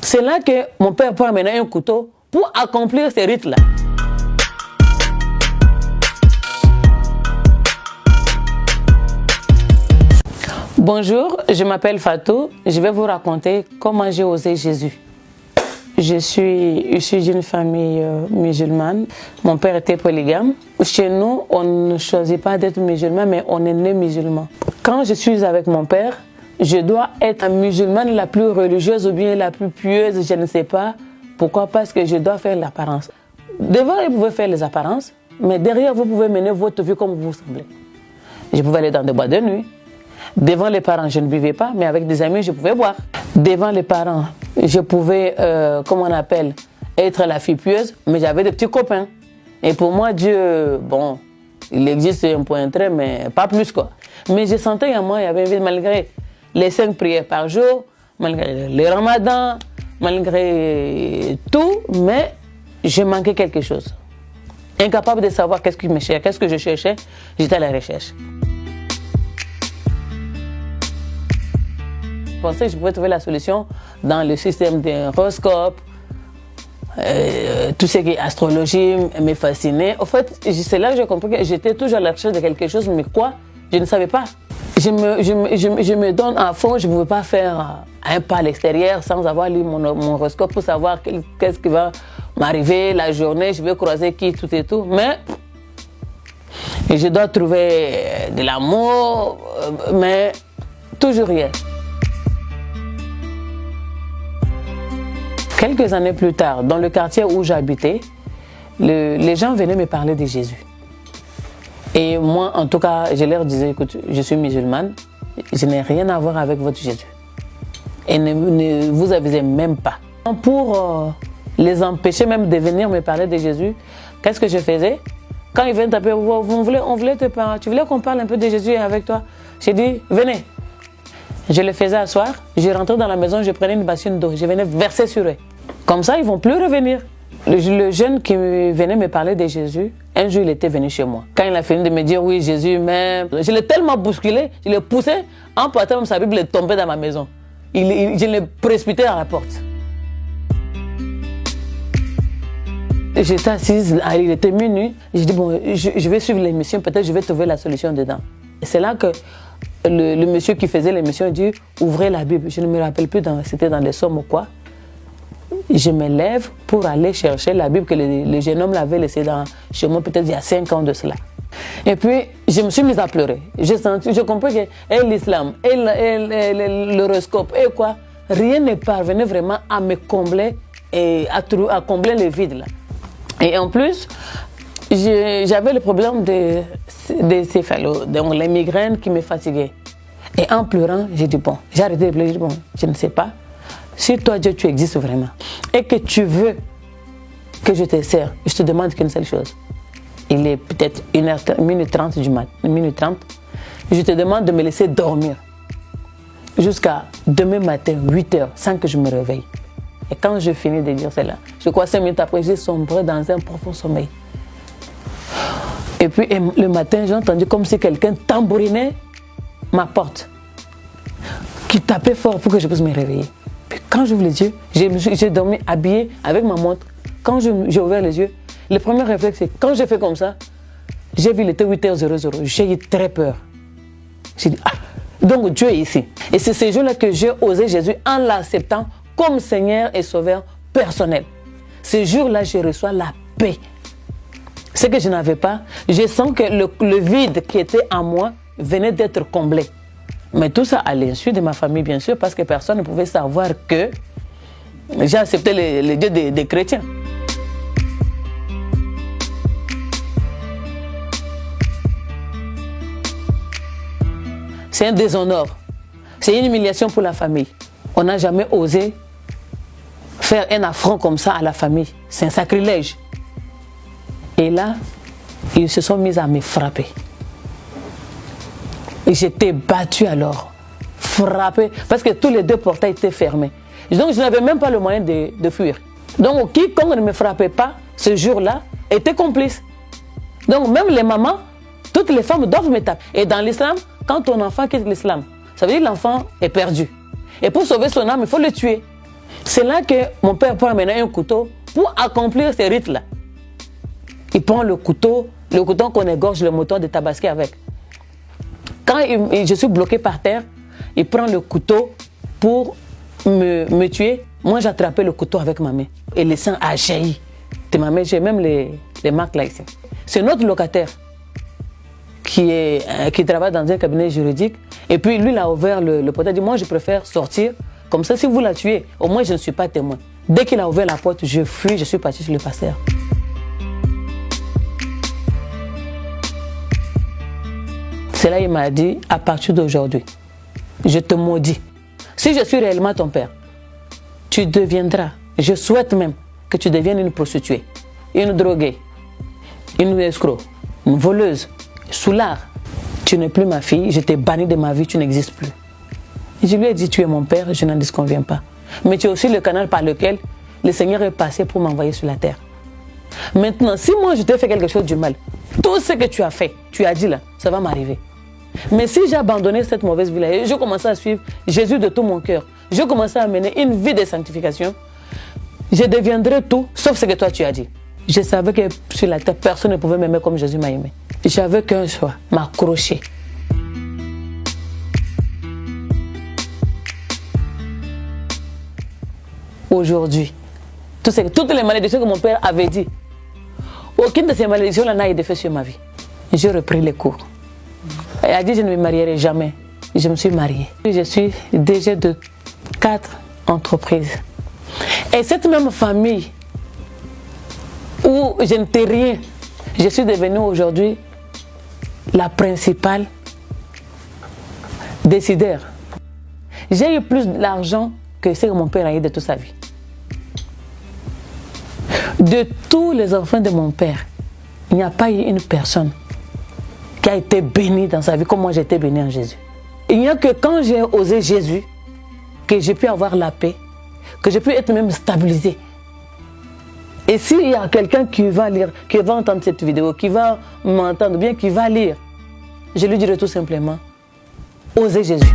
C'est là que mon père prend maintenant un couteau pour accomplir ces rites-là. Bonjour, je m'appelle Fatou. Je vais vous raconter comment j'ai osé Jésus. Je suis issue d'une famille musulmane. Mon père était polygame. Chez nous, on ne choisit pas d'être musulman, mais on est né musulman. Quand je suis avec mon père, je dois être la musulmane la plus religieuse ou bien la plus pieuse, je ne sais pas. Pourquoi? Parce que je dois faire l'apparence. Devant, vous pouvez faire les apparences, mais derrière, vous pouvez mener votre vie comme vous semblez. Je pouvais aller dans des boîtes de nuit. Devant les parents, je ne buvais pas, mais avec des amis, je pouvais boire. Devant les parents, je pouvais, comment on appelle, être la fille pieuse, mais j'avais des petits copains. Et pour moi, Dieu, bon, il existe un point trait, mais pas plus quoi. Mais je sentais en moi, il y avait malgré les 5 prières par jour, malgré les ramadans, malgré tout, mais je manquais quelque chose. Incapable de savoir qu'est-ce qui me cherchait, qu'est-ce que je cherchais, j'étais à la recherche. Je pensais que je pouvais trouver la solution dans le système d'horoscope, tout ce qui est astrologie me fascinait. En fait, c'est là que j'ai compris que j'étais toujours à la recherche de quelque chose, mais quoi, je ne savais pas. Je me donne à fond, je ne pouvais pas faire un pas à l'extérieur sans avoir lu mon horoscope pour savoir qu'est-ce qui va m'arriver la journée, je vais croiser qui, tout et tout. Mais je dois trouver de l'amour, mais toujours rien. Quelques années plus tard, dans le quartier où j'habitais, les gens venaient me parler de Jésus. Et moi, en tout cas, je leur disais, écoute, je suis musulmane, je n'ai rien à voir avec votre Jésus. Et ne vous avisez même pas. Pour les empêcher même de venir me parler de Jésus, qu'est-ce que je faisais? Quand ils venaient taper, on voulait te parler, tu voulais qu'on parle un peu de Jésus avec toi? J'ai dit, venez. Je les faisais asseoir, je rentrais dans la maison, je prenais une bassine d'eau, je venais verser sur eux. Comme ça, ils ne vont plus revenir. Le jeune qui venait me parler de Jésus, un jour, il était venu chez moi. Quand il a fini de me dire, oui, Jésus m'aime, je l'ai tellement bousculé, je l'ai poussé, en portant même sa Bible, il est tombé dans ma maison. Je l'ai précipité à la porte. J'étais assise, il était minuit, j'ai dit, bon, je vais suivre l'émission, peut-être je vais trouver la solution dedans. Et c'est là que le monsieur qui faisait l'émission dit, ouvrez la Bible. Je ne me rappelle plus, c'était dans les Sommes ou quoi. Je me lève pour aller chercher la Bible que le jeune homme l'avait laissée chez moi peut-être il y a 5 ans de cela. Et puis, je me suis mise à pleurer. Je compris que l'islam, l'horoscope, et quoi, rien ne parvenait vraiment à me combler et à combler le vide là. Et en plus, j'avais le problème de céphalo, donc les migraines qui me fatiguaient. Et en pleurant, j'ai dit bon, j'ai arrêté de pleurer, j'ai dit bon, je ne sais pas. Si toi, Dieu, tu existes vraiment et que tu veux que je te sers, je te demande qu'une seule chose. Il est peut-être 1h30 du matin, 1h30. Je te demande de me laisser dormir jusqu'à demain matin, 8h, sans que je me réveille. Et quand je finis de dire cela, je crois 5 minutes après, j'ai sombré dans un profond sommeil. Et puis le matin, j'ai entendu comme si quelqu'un tambourinait ma porte, qui tapait fort pour que je puisse me réveiller. Puis quand j'ouvre les yeux, j'ai dormi habillé avec ma montre. Quand j'ai ouvert les yeux, le premier réflexe, c'est quand j'ai fait comme ça, j'ai vu, il était 8h00. J'ai eu très peur. J'ai dit, ah, donc Dieu est ici. Et c'est ce jour-là que j'ai osé Jésus en l'acceptant comme Seigneur et Sauveur personnel. Ce jour-là, je reçois la paix. Ce que je n'avais pas, je sens que le vide qui était en moi venait d'être comblé. Mais tout ça à l'insu de ma famille, bien sûr, parce que personne ne pouvait savoir que j'ai accepté les dieux des chrétiens. C'est un déshonneur. C'est une humiliation pour la famille. On n'a jamais osé faire un affront comme ça à la famille. C'est un sacrilège. Et là, ils se sont mis à me frapper. Et j'étais battue alors, frappée, parce que tous les 2 portails étaient fermés. Donc je n'avais même pas le moyen de fuir. Donc quiconque ne me frappait pas ce jour-là était complice. Donc même les mamans, toutes les femmes doivent me taper. Et dans l'islam, quand ton enfant quitte l'islam, ça veut dire que l'enfant est perdu. Et pour sauver son âme, il faut le tuer. C'est là que mon père prend maintenant un couteau pour accomplir ces rites-là. Il prend le couteau qu'on égorge le mouton de Tabaski avec. Quand je suis bloqué par terre, il prend le couteau pour me tuer. Moi, j'attrapais le couteau avec ma main. Et le sang a jailli de ma main. J'ai même les marques là ici. C'est notre locataire qui travaille dans un cabinet juridique. Et puis, lui, il a ouvert le portail. Il dit, moi, je préfère sortir. Comme ça, si vous la tuez, au moins, je ne suis pas témoin. Dès qu'il a ouvert la porte, je fuis, je suis parti sur le pasteur. C'est là qu'il m'a dit, à partir d'aujourd'hui, je te maudis. Si je suis réellement ton père, tu deviendras, je souhaite même que tu deviennes une prostituée, une droguée, une escroc, une voleuse, soulard. Tu n'es plus ma fille, je t'ai banni de ma vie, tu n'existes plus. Et je lui ai dit, tu es mon père, je n'en disconviens pas. Mais tu es aussi le canal par lequel le Seigneur est passé pour m'envoyer sur la terre. Maintenant, si moi je t'ai fait quelque chose du mal, tout ce que tu as fait, tu as dit là, ça va m'arriver. Mais si j'ai abandonné cette mauvaise vie-là et je commençais à suivre Jésus de tout mon cœur, je commençais à mener une vie de sanctification, je deviendrai tout sauf ce que toi tu as dit. Je savais que sur la terre, personne ne pouvait m'aimer comme Jésus m'a aimé. J'avais qu'un choix, m'accrocher. Aujourd'hui, toutes les malédictions que mon père avait dit, aucune de ces malédictions n'a été faite sur ma vie. J'ai repris les cours. Elle a dit je ne me marierai jamais. Je me suis mariée. Je suis DG de 4 entreprises. Et cette même famille où je n'étais rien, je suis devenue aujourd'hui la principale décideur. J'ai eu plus d'argent que ce que mon père a eu de toute sa vie. De tous les enfants de mon père, il n'y a pas eu une personne qui a été bénie dans sa vie comme moi j'ai été bénie en Jésus. Il n'y a que quand j'ai osé Jésus que j'ai pu avoir la paix, que j'ai pu être même stabilisé. Et s'il y a quelqu'un qui va lire, qui va entendre cette vidéo, qui va m'entendre bien, qui va lire, je lui dirai tout simplement, osez Jésus.